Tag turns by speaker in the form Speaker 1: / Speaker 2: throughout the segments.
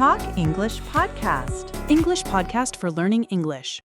Speaker 1: Talk English Podcast.
Speaker 2: English podcast for learning English.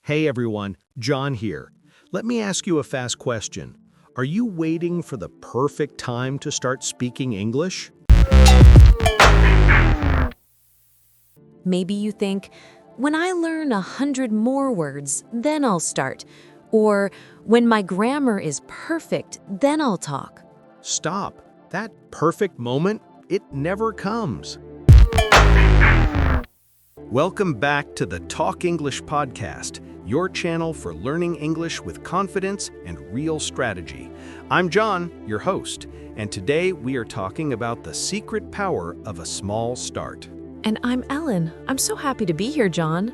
Speaker 3: Hey everyone, John here. Let me ask you a fast question. Are you waiting for the perfect time to start speaking English?
Speaker 4: Maybe you think, when I learn 100 more words, then I'll start. Or, when my grammar is perfect, then I'll talk.
Speaker 3: Stop. That perfect moment, it never comes. Welcome back to the Talk English Podcast, your channel for learning English with confidence and real strategy. I'm John, your host, and today we are talking about the secret power of a small start.
Speaker 4: And I'm Ellen. I'm so happy to be here, John.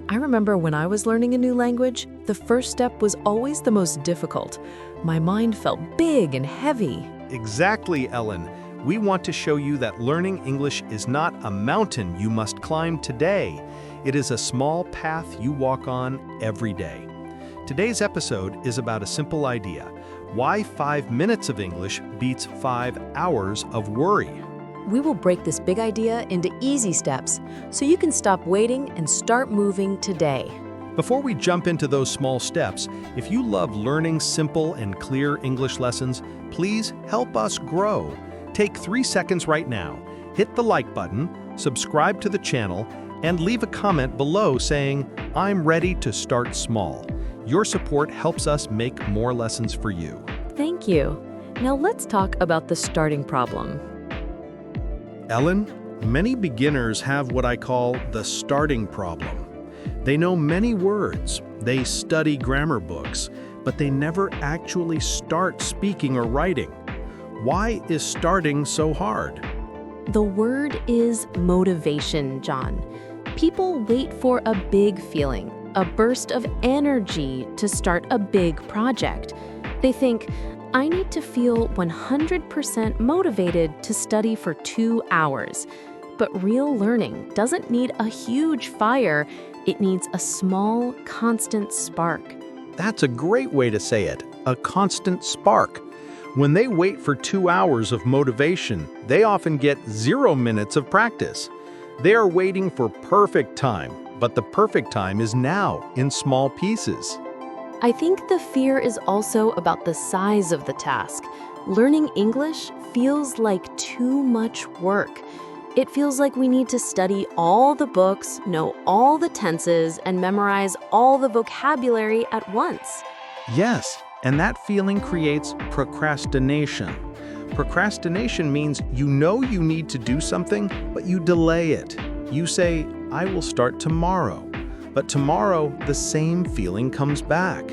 Speaker 4: I remember when I was learning a new language, the first step was always the most difficult. My mind felt big and heavy.
Speaker 3: Exactly, Ellen. We want to show you that learning English is not a mountain you must climb today. It is a small path you walk on every day. Today's episode is about a simple idea: why 5 minutes of English beats 5 hours of worry.
Speaker 4: We will break this big idea into easy steps so you can stop waiting and start moving today.
Speaker 3: Before we jump into those small steps, if you love learning simple and clear English lessons, please help us grow. Take 3 seconds right now, hit the like button, subscribe to the channel, and leave a comment below saying, "I'm ready to start small." Your support helps us make more lessons for you.
Speaker 4: Thank you. Now let's talk about the starting problem.
Speaker 3: Ellen, many beginners have what I call the starting problem. They know many words, they study grammar books, but they never actually start speaking or writing. Why is starting so hard?
Speaker 4: The word is motivation, John. People wait for a big feeling, a burst of energy to start a big project. They think, I need to feel 100% motivated to study for 2 hours. But real learning doesn't need a huge fire, it needs a small, constant spark.
Speaker 3: That's a great way to say it, a constant spark. When they wait for 2 hours of motivation, they often get 0 minutes of practice. They are waiting for perfect time, but the perfect time is now in small pieces.
Speaker 4: I think the fear is also about the size of the task. Learning English feels like too much work. It feels like we need to study all the books, know all the tenses, and memorize all the vocabulary at once.
Speaker 3: Yes, and that feeling creates procrastination. Procrastination means you know you need to do something, but you delay it. You say, I will start tomorrow. But tomorrow, the same feeling comes back.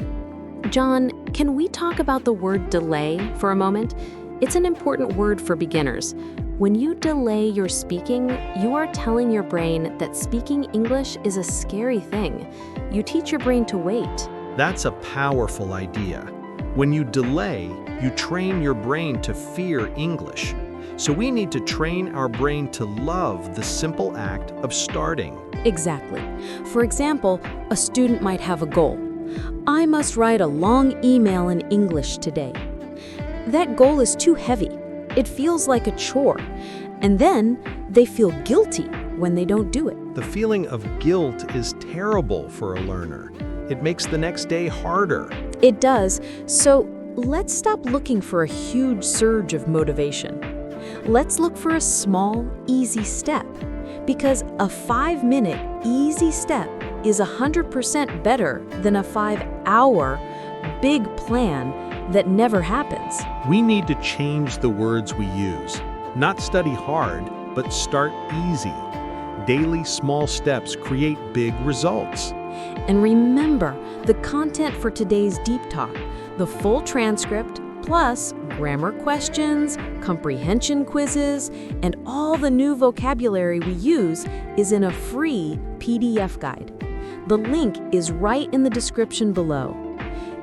Speaker 4: John, can we talk about the word delay for a moment? It's an important word for beginners. When you delay your speaking, you are telling your brain that speaking English is a scary thing. You teach your brain to wait.
Speaker 3: That's a powerful idea. When you delay, you train your brain to fear English. So we need to train our brain to love the simple act of starting.
Speaker 4: Exactly. For example, a student might have a goal. I must write a long email in English today. That goal is too heavy. It feels like a chore. And then they feel guilty when they don't do it.
Speaker 3: The feeling of guilt is terrible for a learner. It makes the next day harder.
Speaker 4: It does. So let's stop looking for a huge surge of motivation. Let's look for a small, easy step. Because a 5-minute, easy step is 100% better than a 5-hour, big plan that never happens.
Speaker 3: We need to change the words we use. Not study hard, but start easy. Daily small steps create big results.
Speaker 4: And remember, the content for today's Deep Talk, the full transcript, plus grammar questions, comprehension quizzes, and all the new vocabulary we use is in a free PDF guide. The link is right in the description below.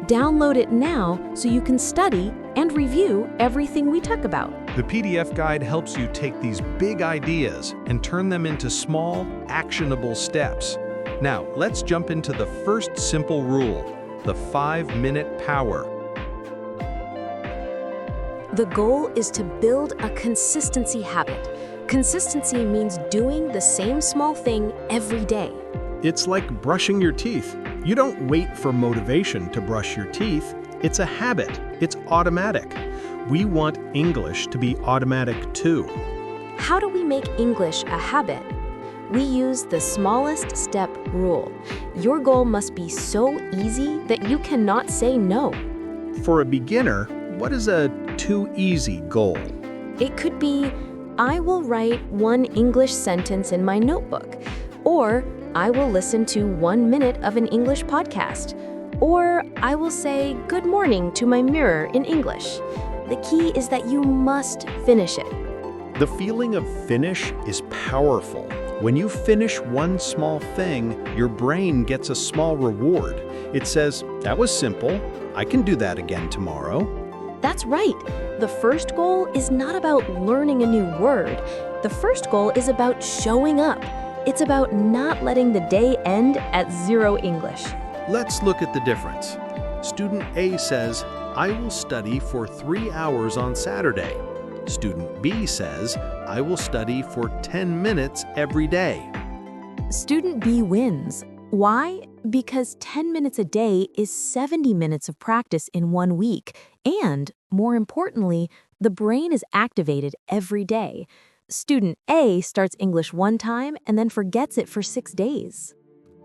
Speaker 4: Download it now so you can study and review everything we talk about.
Speaker 3: The PDF guide helps you take these big ideas and turn them into small, actionable steps. Now, let's jump into the first simple rule, the 5-minute power.
Speaker 4: The goal is to build a consistency habit. Consistency means doing the same small thing every day.
Speaker 3: It's like brushing your teeth. You don't wait for motivation to brush your teeth. It's a habit. It's automatic. We want English to be automatic too.
Speaker 4: How do we make English a habit? We use the smallest step rule. Your goal must be so easy that you cannot say no.
Speaker 3: For a beginner, what is a too easy goal?
Speaker 4: It could be, I will write one English sentence in my notebook, or I will listen to 1 minute of an English podcast, or I will say good morning to my mirror in English. The key is that you must finish it.
Speaker 3: The feeling of finish is powerful. When you finish one small thing, your brain gets a small reward. It says, that was simple. I can do that again tomorrow.
Speaker 4: That's right. The first goal is not about learning a new word. The first goal is about showing up. It's about not letting the day end at 0 English.
Speaker 3: Let's look at the difference. Student A says, I will study for 3 hours on Saturday. Student B says, I will study for 10 minutes every day.
Speaker 2: Student B wins. Why? Because 10 minutes a day is 70 minutes of practice in 1 week. And, more importantly, the brain is activated every day. Student A starts English one time and then forgets it for 6 days.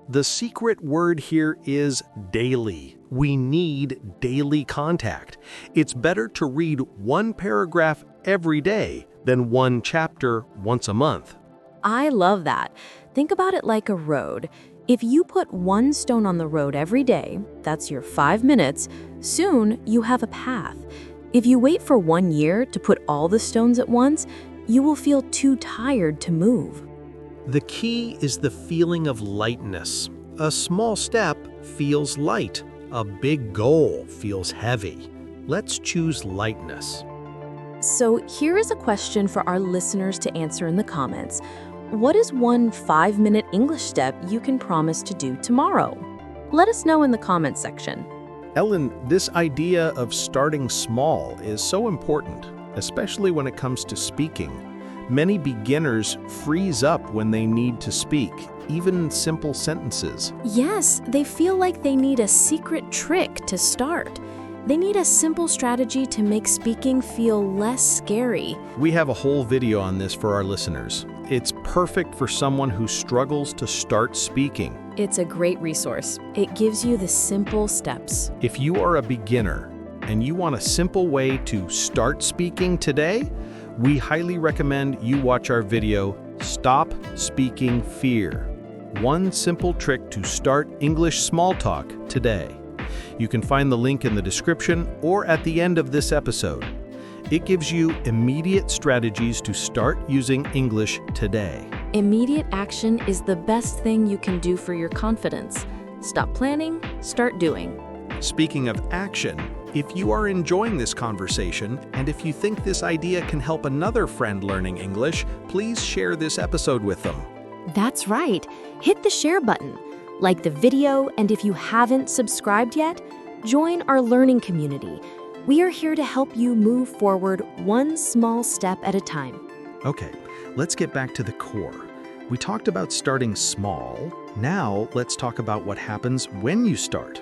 Speaker 3: The secret word here is daily. We need daily contact. It's better to read 1 paragraph every day than 1 chapter once a month.
Speaker 2: I love that. Think about it like a road. If you put 1 stone on the road every day, that's your 5 minutes, soon you have a path. If you wait for 1 year to put all the stones at once, you will feel too tired to move.
Speaker 3: The key is the feeling of lightness. A small step feels light. A big goal feels heavy. Let's choose lightness.
Speaker 2: So here is a question for our listeners to answer in the comments. What is 1 5-minute English step you can promise to do tomorrow? Let us know in the comments section.
Speaker 3: Ellen, this idea of starting small is so important, especially when it comes to speaking. Many beginners freeze up when they need to speak, even simple sentences.
Speaker 2: Yes, they feel like they need a secret trick to start. They need a simple strategy to make speaking feel less scary.
Speaker 3: We have a whole video on this for our listeners. It's perfect for someone who struggles to start speaking.
Speaker 2: It's a great resource. It gives you the simple steps.
Speaker 3: If you are a beginner and you want a simple way to start speaking today, we highly recommend you watch our video, Stop Speaking Fear. 1 simple trick to start English small talk today. You can find the link in the description or at the end of this episode. It gives you immediate strategies to start using English today.
Speaker 2: Immediate action is the best thing you can do for your confidence. Stop planning, start doing.
Speaker 3: Speaking of action, if you are enjoying this conversation and if you think this idea can help another friend learning English, please share this episode with them.
Speaker 2: That's right. Hit the share button. Like the video, and if you haven't subscribed yet, join our learning community. We are here to help you move forward 1 small step at a time.
Speaker 3: Okay, let's get back to the core. We talked about starting small. Now let's talk about what happens when you start.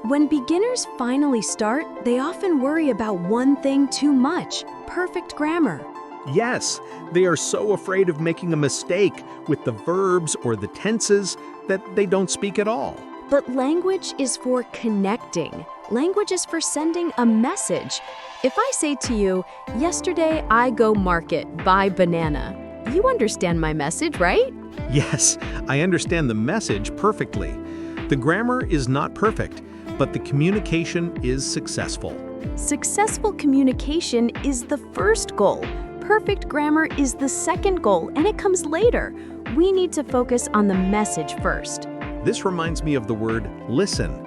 Speaker 2: When beginners finally start, they often worry about one thing too much: perfect grammar.
Speaker 3: Yes, they are so afraid of making a mistake with the verbs or the tenses that they don't speak at all.
Speaker 2: But language is for connecting. Language is for sending a message. If I say to you, yesterday I go market, buy banana, you understand my message, right?
Speaker 3: Yes, I understand the message perfectly. The grammar is not perfect, but the communication is successful.
Speaker 2: Successful communication is the first goal. Perfect grammar is the second goal, and it comes later. We need to focus on the message first.
Speaker 3: This reminds me of the word listen.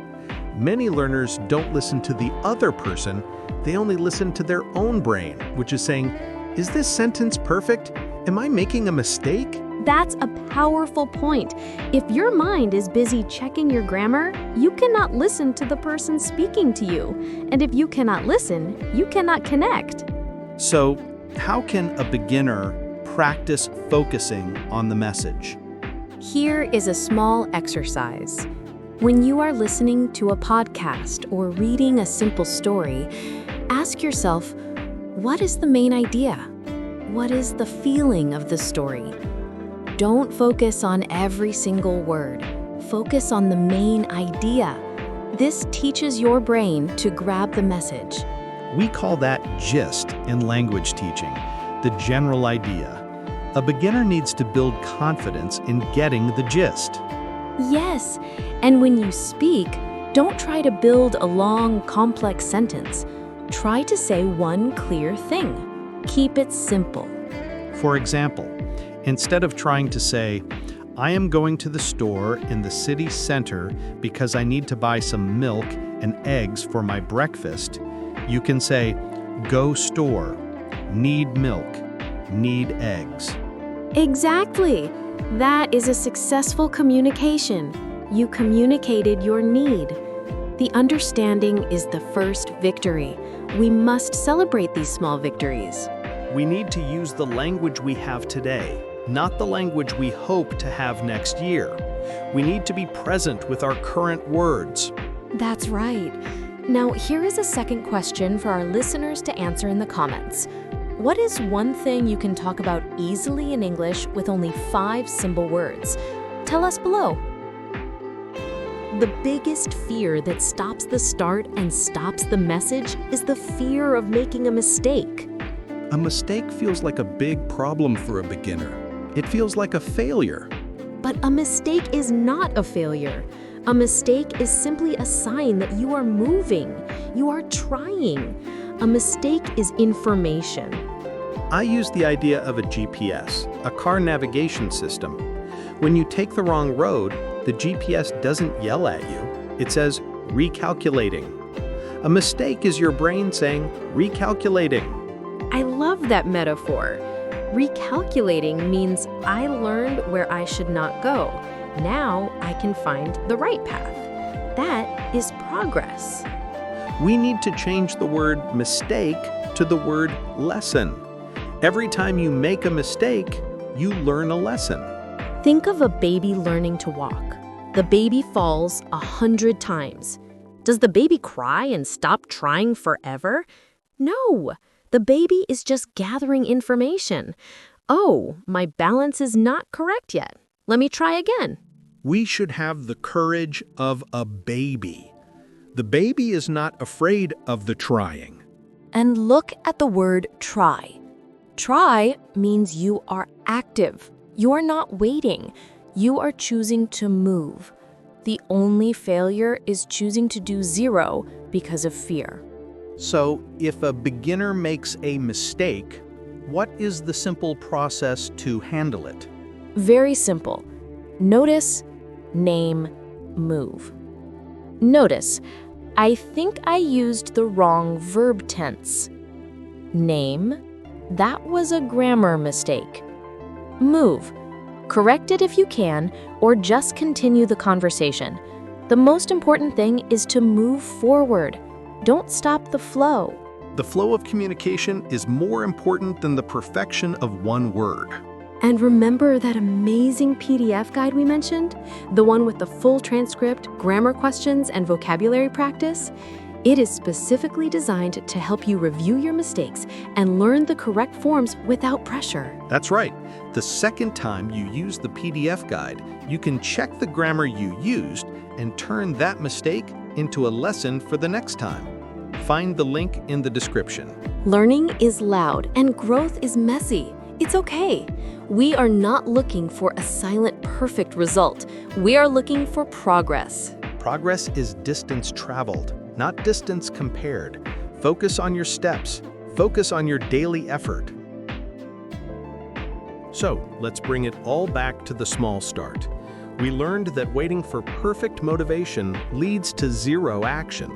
Speaker 3: Many learners don't listen to the other person, they only listen to their own brain, which is saying, is this sentence perfect? Am I making a mistake?
Speaker 2: That's a powerful point. If your mind is busy checking your grammar, you cannot listen to the person speaking to you. And if you cannot listen, you cannot connect.
Speaker 3: So, how can a beginner practice focusing on the message?
Speaker 4: Here is a small exercise. When you are listening to a podcast or reading a simple story, ask yourself, what is the main idea? What is the feeling of the story? Don't focus on every single word. Focus on the main idea. This teaches your brain to grab the message.
Speaker 3: We call that gist in language teaching, the general idea. A beginner needs to build confidence in getting the gist.
Speaker 4: Yes, and when you speak, don't try to build a long, complex sentence. Try to say one clear thing. Keep it simple.
Speaker 3: For example, instead of trying to say, I am going to the store in the city center because I need to buy some milk and eggs for my breakfast, you can say, go store, need milk, need eggs.
Speaker 4: Exactly. That is a successful communication. You communicated your need. The understanding is the first victory. We must celebrate these small victories.
Speaker 3: We need to use the language we have today, not the language we hope to have next year. We need to be present with our current words.
Speaker 4: That's right. Now, here is a second question for our listeners to answer in the comments. What is one thing you can talk about easily in English with only 5 simple words? Tell us below. The biggest fear that stops the start and stops the message is the fear of making a mistake.
Speaker 3: A mistake feels like a big problem for a beginner. It feels like a failure.
Speaker 4: But a mistake is not a failure. A mistake is simply a sign that you are moving. You are trying. A mistake is information.
Speaker 3: I use the idea of a GPS, a car navigation system. When you take the wrong road, the GPS doesn't yell at you. It says, recalculating. A mistake is your brain saying, recalculating.
Speaker 4: I love that metaphor. Recalculating means I learned where I should not go. Now I can find the right path. That is progress.
Speaker 3: We need to change the word mistake to the word lesson. Every time you make a mistake, you learn a lesson.
Speaker 4: Think of a baby learning to walk. The baby falls 100 times. Does the baby cry and stop trying forever? No. The baby is just gathering information. Oh, my balance is not correct yet. Let me try again.
Speaker 3: We should have the courage of a baby. The baby is not afraid of the trying.
Speaker 2: And look at the word try. Try means you are active. You are not waiting. You are choosing to move. The only failure is choosing to do 0 because of fear.
Speaker 3: So, if a beginner makes a mistake, what is the simple process to handle it?
Speaker 2: Very simple. Notice, name, move. Notice, I think I used the wrong verb tense. Name, that was a grammar mistake. Move, correct it if you can, or just continue the conversation. The most important thing is to move forward. Don't stop the flow.
Speaker 3: The flow of communication is more important than the perfection of one word.
Speaker 4: And remember that amazing PDF guide we mentioned? The one with the full transcript, grammar questions, and vocabulary practice? It is specifically designed to help you review your mistakes and learn the correct forms without pressure.
Speaker 3: That's right. The second time you use the PDF guide, you can check the grammar you used and turn that mistake into a lesson for the next time. Find the link in the description.
Speaker 4: Learning is loud and growth is messy. It's okay. We are not looking for a silent, perfect result. We are looking for progress.
Speaker 3: Progress is distance traveled, not distance compared. Focus on your steps. Focus on your daily effort. So, let's bring it all back to the small start. We learned that waiting for perfect motivation leads to 0 action.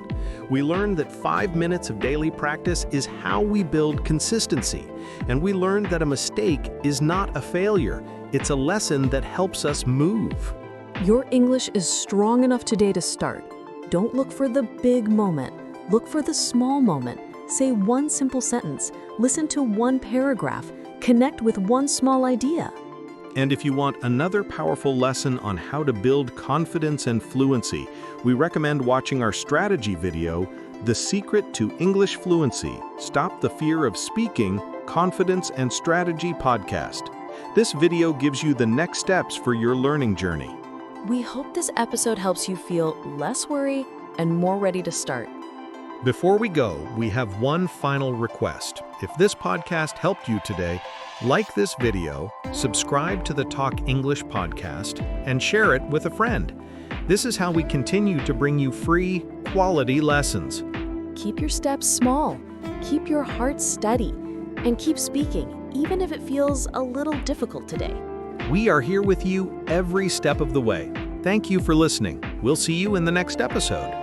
Speaker 3: We learned that 5 minutes of daily practice is how we build consistency. And we learned that a mistake is not a failure. It's a lesson that helps us move.
Speaker 2: Your English is strong enough today to start. Don't look for the big moment. Look for the small moment. Say one simple sentence, listen to one paragraph, connect with one small idea.
Speaker 3: And if you want another powerful lesson on how to build confidence and fluency, we recommend watching our strategy video, The Secret to English Fluency: Stop the Fear of Speaking, Confidence and Strategy podcast. This video gives you the next steps for your learning journey.
Speaker 2: We hope this episode helps you feel less worry and more ready to start.
Speaker 3: Before we go, we have one final request. If this podcast helped you today, like this video, subscribe to the Talk English podcast, and share it with a friend. This is how we continue to bring you free, quality lessons.
Speaker 2: Keep your steps small, keep your heart steady, and keep speaking, even if it feels a little difficult today.
Speaker 3: We are here with you every step of the way. Thank you for listening. We'll see you in the next episode.